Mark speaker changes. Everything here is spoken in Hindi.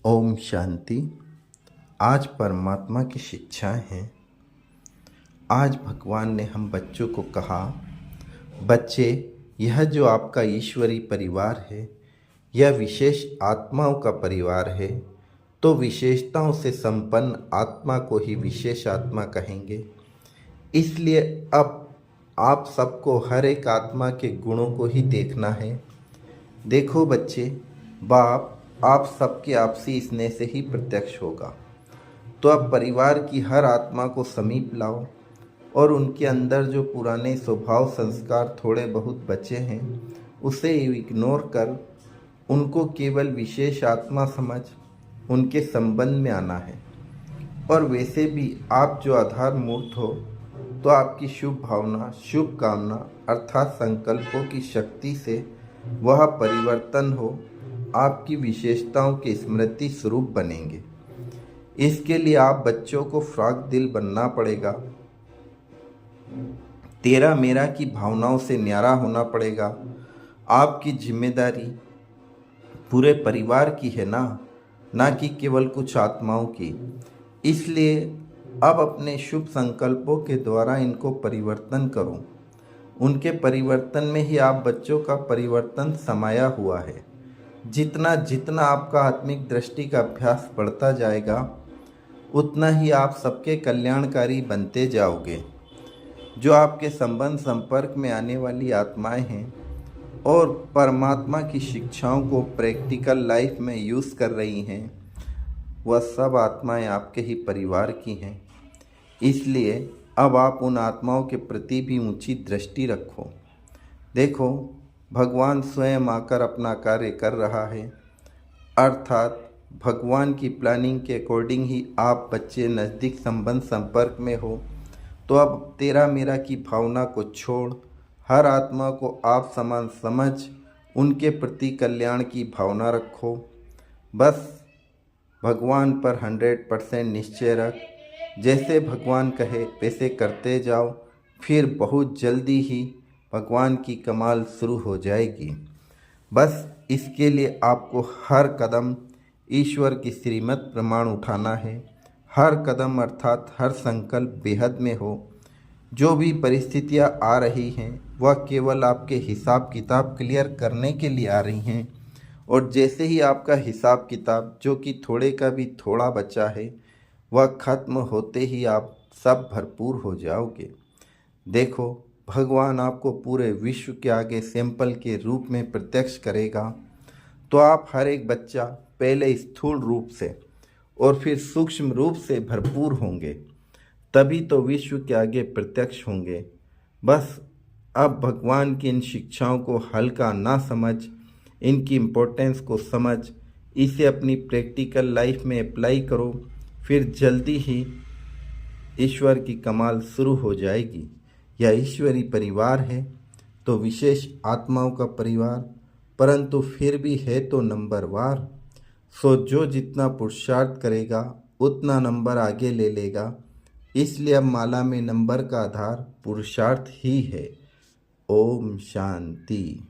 Speaker 1: ओम शांति। आज परमात्मा की शिक्षाएं हैं। आज भगवान ने हम बच्चों को कहा, बच्चे, यह जो आपका ईश्वरी परिवार है, यह विशेष आत्माओं का परिवार है। तो विशेषताओं से संपन्न आत्मा को ही विशेष आत्मा कहेंगे। इसलिए अब आप सबको हर एक आत्मा के गुणों को ही देखना है। देखो बच्चे, बाप आप सबके आपसी स्नेह से ही प्रत्यक्ष होगा। तो अब परिवार की हर आत्मा को समीप लाओ और उनके अंदर जो पुराने स्वभाव संस्कार थोड़े बहुत बचे हैं उसे इग्नोर कर उनको केवल विशेष आत्मा समझ उनके संबंध में आना है। और वैसे भी आप जो आधार मूर्त हो, तो आपकी शुभ भावना, शुभ कामना अर्थात संकल्पों की शक्ति से वह परिवर्तन हो, आपकी विशेषताओं के स्मृति स्वरूप बनेंगे। इसके लिए आप बच्चों को फ्रॉक दिल बनना पड़ेगा। तेरा मेरा की भावनाओं से न्यारा होना पड़ेगा। आपकी जिम्मेदारी पूरे परिवार की है ना कि केवल कुछ आत्माओं की। इसलिए अब अपने शुभ संकल्पों के द्वारा इनको परिवर्तन करो। उनके परिवर्तन में ही आप बच्चों का परिवर्तन समाया हुआ है। जितना जितना आपका आत्मिक दृष्टि का अभ्यास बढ़ता जाएगा, उतना ही आप सबके कल्याणकारी बनते जाओगे। जो आपके संबंध संपर्क में आने वाली आत्माएं हैं और परमात्मा की शिक्षाओं को प्रैक्टिकल लाइफ में यूज़ कर रही हैं, वह सब आत्माएं आपके ही परिवार की हैं। इसलिए अब आप उन आत्माओं के प्रति भी ऊंची दृष्टि रखो। देखो, भगवान स्वयं आकर अपना कार्य कर रहा है, अर्थात भगवान की प्लानिंग के अकॉर्डिंग ही आप बच्चे नज़दीक संबंध संपर्क में हो। तो अब तेरा मेरा की भावना को छोड़ हर आत्मा को आप समान समझ उनके प्रति कल्याण की भावना रखो। बस भगवान पर 100% निश्चय रख। जैसे भगवान कहे वैसे करते जाओ, फिर बहुत जल्दी ही भगवान की कमाल शुरू हो जाएगी। बस इसके लिए आपको हर कदम ईश्वर की श्रीमत प्रमाण उठाना है। हर कदम अर्थात हर संकल्प बेहद में हो। जो भी परिस्थितियाँ आ रही हैं वह केवल आपके हिसाब किताब क्लियर करने के लिए आ रही हैं। और जैसे ही आपका हिसाब किताब, जो कि थोड़े का भी थोड़ा बचा है, वह खत्म होते ही आप सब भरपूर हो जाओगे। देखो, भगवान आपको पूरे विश्व के आगे सैंपल के रूप में प्रत्यक्ष करेगा। तो आप हर एक बच्चा पहले स्थूल रूप से और फिर सूक्ष्म रूप से भरपूर होंगे, तभी तो विश्व के आगे प्रत्यक्ष होंगे। बस अब भगवान की इन शिक्षाओं को हल्का ना समझ, इनकी इम्पोर्टेंस को समझ, इसे अपनी प्रैक्टिकल लाइफ में अप्लाई करो। फिर जल्दी ही ईश्वर की कमाल शुरू हो जाएगी। यह ईश्वरी परिवार है तो विशेष आत्माओं का परिवार, परंतु फिर भी है तो नंबरवार। सो जो जितना पुरुषार्थ करेगा उतना नंबर आगे ले लेगा। इसलिए अब माला में नंबर का आधार पुरुषार्थ ही है। ओम शांति।